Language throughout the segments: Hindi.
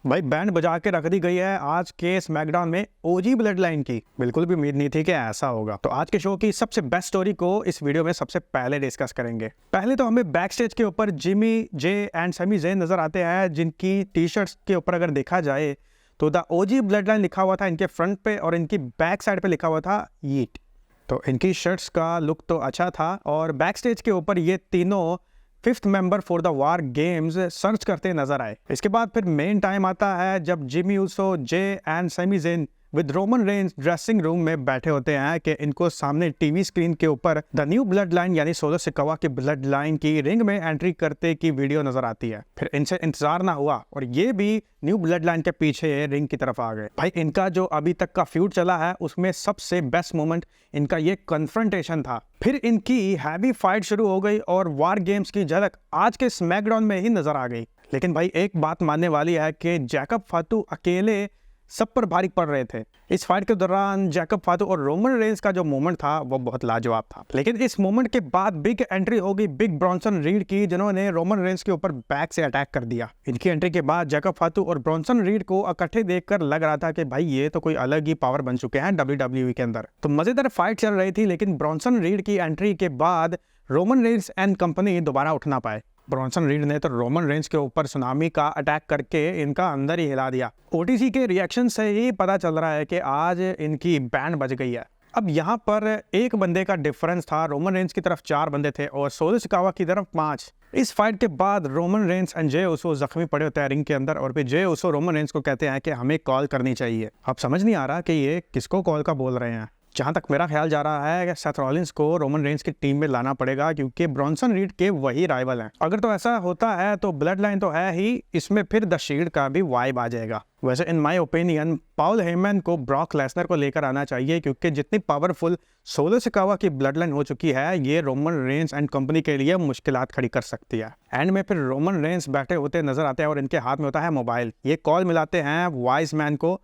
भाई बैंड बजा के रख दी गई है आज के स्मैकडाउन में ओजी ब्लड लाइन की। बिल्कुल भी उम्मीद नहीं थी कि ऐसा होगा। तो आज के शो की सबसे बेस्ट स्टोरी को इस वीडियो में सबसे पहले डिस्कस करेंगे। पहले तो हमें बैक स्टेज के ऊपर Jimmy J and Sami Zen नजर आते हैं, जिनकी टी शर्ट्स के ऊपर अगर देखा जाए तो द ओजी ब्लड लाइन लिखा हुआ था इनके फ्रंट पे और इनकी बैक साइड पे लिखा हुआ था यीट। तो इनकी शर्ट्स का लुक तो अच्छा था और बैक स्टेज के ऊपर ये तीनों fifth member for the war games search करते नजर आए। इसके बाद फिर मेन टाइम आता है जब Jimmy Uso, Jey and Sami Zayn with Roman Reigns dressing room में बैठे होते हैं कि इनको सामने टीवी स्क्रीन के ऊपर द न्यू ब्लड लाइन यानी सोलो सिकावा की ब्लड लाइन की रिंग में एंट्री करते की वीडियो नजर आती है। फिर इनसे इंतजार ना हुआ और ये भी न्यू ब्लड लाइन के पीछे रिंग की तरफ आ गए। भाई इनका जो अभी तक का फ्यूड चला है उसमें सबसे बेस्ट मोमेंट इनका ये कन्फ्रंटेशन था। फिर इनकी हैवी फाइट शुरू हो गई और वार गेम्स की झलक आज के स्मैकडाउन में ही नजर आ गई। लेकिन भाई एक बात मानने वाली है कि जैकब फातू अकेले सब पर भारी पड़ रहे थे। इस फाइट के दौरान जैकब फातू और रोमन रेंस का जो मोमेंट था वो बहुत लाजवाब था। लेकिन इस मोमेंट के बाद बिग एंट्री हो गई बिग ब्रॉन्सन रीड की, जिन्होंने रोमन रेंस के ऊपर बैक से अटैक कर दिया। इनकी एंट्री के बाद जैकब फातू और ब्रॉन्सन रीड को इकट्ठे देखकर लग रहा था कि भाई ये तो कोई अलग ही पावर बन चुके हैं WWE के अंदर। तो मजेदार फाइट चल रही थी, लेकिन ब्रॉन्सन रीड की एंट्री के बाद रोमन रेंस एंड कंपनी दोबारा उठ ना पाए। ब्रॉन्सन रीड ने तो रोमन रेंस के ऊपर सुनामी का अटैक करके इनका अंदर ही हिला दिया। ओटीसी के रिएक्शन से ही पता चल रहा है कि आज इनकी बैंड बज गई है। अब यहाँ पर एक बंदे का डिफरेंस था, रोमन रेंस की तरफ 4 बंदे थे और सोलो सिकावा की तरफ 5। इस फाइट के बाद रोमन रेंस एंड जे उसो जख्मी पड़े होते हैं रिंग के अंदर और फिर जे उसो रोमन रेंस को कहते हैं कि हमें कॉल करनी चाहिए। अब समझ नहीं आ रहा कि ये किसको कॉल का बोल रहे हैं। जहां तक मेरा ख्याल जा रहा है कि सेथ रॉलिंस को रोमन रेंस की टीम में लाना पड़ेगा, क्योंकि ब्रॉन्सन रीड के वही राइवल हैं। अगर तो ऐसा होता है तो ब्लड लाइन तो है ही, इसमें फिर द शील्ड का भी वाइब आ जाएगा। वैसे in my opinion Paul Heyman को ब्रॉक लेसनर को लेकर आना चाहिए, क्योंकि जितनी पावरफुल सोलो सिकावा की ब्लड लाइन हो चुकी है ये रोमन रेंस एंड कंपनी के लिए मुश्किलात खड़ी कर सकती है। एंड में फिर रोमन रेंस बैठे होते नजर आते हैं और इनके हाथ में होता है मोबाइल। ये कॉल मिलाते हैं वाइज मैन को,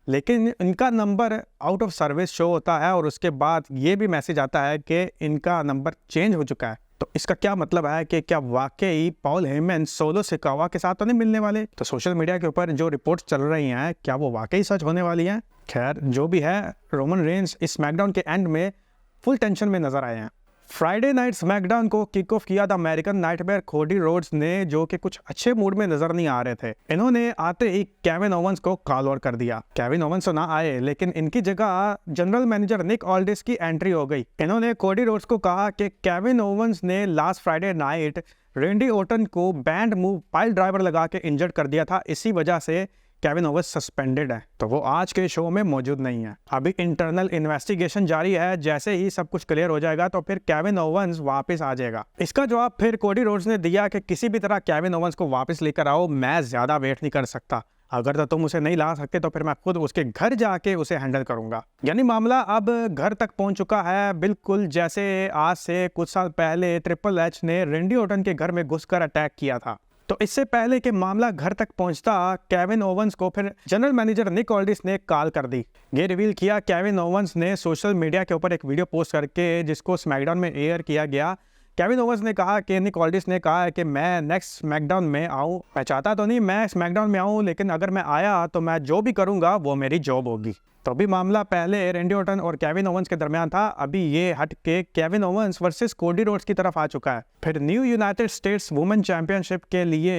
लेकिन इनका number out of service show होता है और उसके बाद ये भी मैसेज आता है कि इनका नंबर चेंज हो चुका है। तो इसका क्या मतलब है कि क्या वाकई पॉल हेमन सोलो सिकावा के साथ तो नहीं मिलने वाले? तो सोशल मीडिया के ऊपर जो रिपोर्ट्स चल रही हैं क्या वो वाकई सच होने वाली हैं? खैर जो भी है, रोमन रेंस इस स्मैकडाउन के एंड में फुल टेंशन में नजर आए हैं। फ्राइडे नाइट स्मैकडाउन को किक ऑफ किया था अमेरिकन नाइटमेयर कोडी रोड्स ने, जो कि कुछ अच्छे मूड में नजर नहीं आ रहे थे। इन्होंने आते ही केविन ओवंस को कॉल आउट कर दिया। केविन ओवंस तो ना आए, लेकिन इनकी जगह जनरल मैनेजर निक ऑल्डिस की एंट्री हो गई। इन्होंने कोडी रोड्स को कहा कि केविन ओवंस ने लास्ट फ्राइडे नाइट रेंडी ओटन को बैंड मूव पाइल ड्राइवर लगा के इंजर्ड कर दिया था, इसी वजह से केविन ओवंस सस्पेंडेड है। तो वो आज के शो में मौजूद नहीं है। अभी इंटरनल इन्वेस्टिगेशन जारी है, जैसे ही सब कुछ क्लियर हो जाएगा तो फिर केविन ओवंस वापस आ जाएगा। इसका जवाब फिर कोडी रोड्स ने दिया कि किसी भी तरह केविन ओवंस को वापस लेकर आओ, मैं ज्यादा वेट नहीं कर सकता। अगर तो तुम उसे नहीं ला सकते तो फिर मैं खुद उसके घर जाके उसे हैंडल करूंगा। यानी मामला अब घर तक पहुंच चुका है, बिल्कुल जैसे आज से कुछ साल पहले ट्रिपल एच ने रेंडी ओटन के घर में घुसकर अटैक किया था। तो इससे पहले कि मामला घर तक पहुंचता, केविन ओवंस को फिर जनरल मैनेजर निक ऑल्डिस ने कॉल कर दी। ये रिवील किया केविन ओवंस ने सोशल मीडिया के ऊपर एक वीडियो पोस्ट करके, जिसको स्मैकडाउन में एयर किया गया। केविन ओवंस ने कहा कि निक ऑल्डिस ने कहा है कि मैं नेक्स्ट स्मैकडाउन में आऊँ। मैं चाहता तो नहीं मैं स्मैकडाउन में आऊँ, लेकिन अगर मैं आया तो मैं जो भी करूँगा वो मेरी जॉब होगी। तो अभी मामला पहले रेंडी ओटन और केविन ओवंस के दरमियान था, अभी ये हट के Kevin Owens versus Cody Rhodes की तरफ आ चुका है। फिर new United States women championship के लिए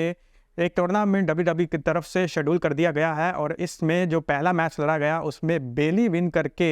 एक टूर्नामेंट WWE की तरफ से शेड्यूल कर दिया गया है और इसमें जो पहला मैच लड़ा गया उसमें बेली विन करके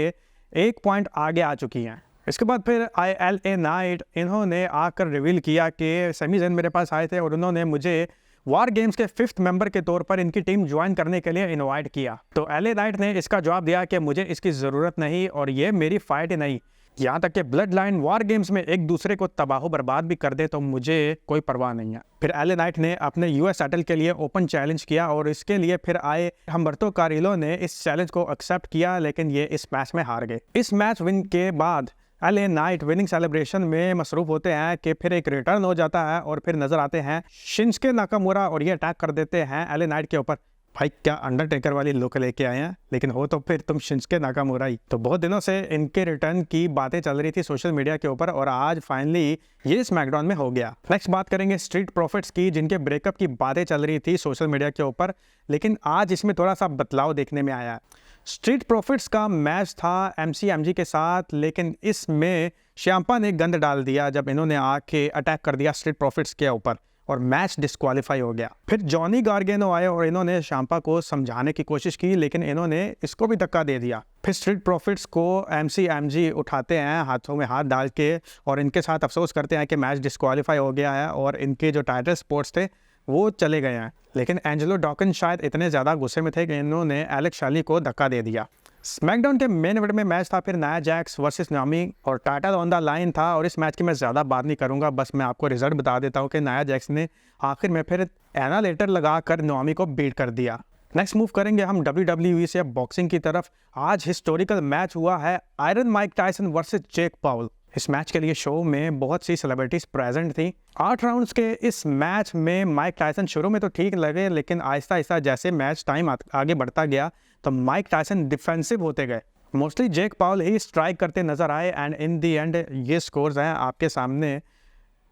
1 पॉइंट आगे आ चुकी हैं। इसके बाद फिर LA नाइट इन्होंने आकर रिवील किया कि समी ज़ेन मेरे पास आए थे और उन्होंने मुझे वार गेम्स के 5th मेंबर के तौर पर इनकी टीम ज्वाइन करने के लिए इनवाइट किया। तो LA नाइट ने इसका जवाब दिया कि मुझे इसकी ज़रूरत नहीं और ये मेरी फाइट ही नहीं। यहाँ तक कि ब्लड लाइन वार गेम्स में एक दूसरे को तबाह बर्बाद भी कर दे तो मुझे कोई परवाह नहीं है। फिर LA नाइट ने अपने US टाइटल के लिए ओपन चैलेंज किया और इसके लिए फिर आए हम्बर्तो कारिलो ने इस चैलेंज को एक्सेप्ट किया, लेकिन ये इस मैच में हार गए। इस मैच विन के बाद LA नाइट विनिंग सेलिब्रेशन में मसरूफ होते हैं कि फिर एक रिटर्न हो जाता है और फिर नजर आते हैं शिंसुके नाकामुरा और ये अटैक कर देते हैं LA नाइट के ऊपर। भाई क्या अंडरटेकर वाली लुक लेके आए हैं, लेकिन हो तो फिर तुम शिंजुके नाकामुरा ही। तो बहुत दिनों से इनके रिटर्न की बातें चल रही थी सोशल मीडिया के ऊपर और आज फाइनली ये स्मैकडाउन में हो गया। नेक्स्ट बात करेंगे स्ट्रीट प्रॉफिट्स की, जिनके ब्रेकअप की बातें चल रही थी सोशल मीडिया के ऊपर, लेकिन आज इसमें थोड़ा सा बदलाव देखने में आया। स्ट्रीट प्रॉफिट्स का मैच था MCMG के साथ, लेकिन इसमें श्याम्पा ने गंद डाल दिया जब इन्होंने आके अटैक कर दिया स्ट्रीट प्रॉफिट्स के ऊपर और मैच डिस्क्वालीफाई हो गया। फिर जॉनी गार्गेनो आए और इन्होंने श्याम्पा को समझाने की कोशिश की, लेकिन इन्होंने इसको भी धक्का दे दिया। फिर स्ट्रीट प्रॉफिट्स को MCMG उठाते हैं हाथों में हाथ डाल के और इनके साथ अफसोस करते हैं कि मैच डिस्क्वालीफाई हो गया है और इनके जो टाइटल स्पोर्ट्स थे वो चले गए हैं। लेकिन एंजेलो डॉकिन शायद इतने ज़्यादा गुस्से में थे कि इन्होंने एलेक्स शैली को धक्का दे दिया। स्मैकडाउन के मेन इवेंट में मैच था फिर नाया जैक्स वर्सेस नाओमी और टाइटल ऑन द लाइन था। और इस मैच की मैं ज़्यादा बात नहीं करूंगा, बस मैं आपको रिजल्ट बता देता हूं कि नाया जैक्स ने आखिर में फिर एनालेटर लगाकर नाओमी को बीट कर दिया। नेक्स्ट मूव करेंगे हम WWE से बॉक्सिंग की तरफ। आज हिस्टोरिकल मैच हुआ है iron Mike Tyson versus Jake Paul. इस मैच के लिए शो में बहुत सी सेलिब्रिटीज प्रेजेंट थी। 8 राउंड्स के इस मैच में माइक टायसन शुरू में तो ठीक लगे, लेकिन आहिस्ता आहिस्ता जैसे मैच टाइम आगे बढ़ता गया तो माइक टायसन डिफेंसिव होते गए। Mostly Jake Paul he strike करते नजर आए एंड इन दी एंड ये स्कोर्स हैं आपके सामने।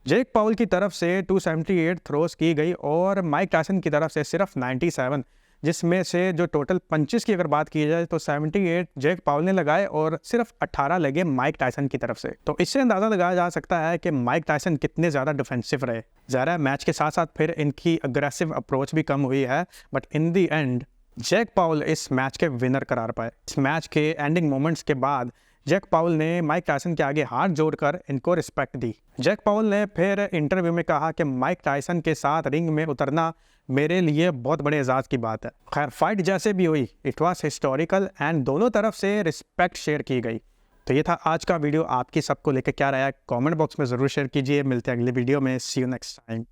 जेक पॉल की तरफ से 278 थ्रोस की गई और माइक टायसन की तरफ से सिर्फ 97, जिसमें से जो टोटल पंचेस की अगर बात की जाए तो 78 जेक पॉल ने लगाए और सिर्फ 18 लगे माइक टायसन की तरफ से। तो इससे अंदाज़ा लगाया जा सकता है कि माइक टायसन कितने ज़्यादा डिफेंसिव रहे। ज़ाहिर मैच के साथ साथ फिर इनकी अग्रेसिव अप्रोच भी कम हुई है, but in the and Jake Paul इस मैच के विनर करार पाए। इस मैच के एंडिंग मोमेंट्स के बाद जेक पॉल ने माइक टायसन के आगे हाथ जोड़कर इनको रिस्पेक्ट दी। जेक पॉल ने फिर इंटरव्यू में कहा कि माइक टायसन के साथ रिंग में उतरना मेरे लिए बहुत बड़े एजाज़ की बात है। खैर फाइट जैसे भी हुई इट वाज हिस्टोरिकल एंड दोनों तरफ से रिस्पेक्ट शेयर की गई। तो ये था आज का वीडियो। आपकी सबको लेकर क्या रहा है कमेंट बॉक्स में ज़रूर शेयर कीजिए। मिलते हैं अगले वीडियो में। सी यू नेक्स्ट टाइम।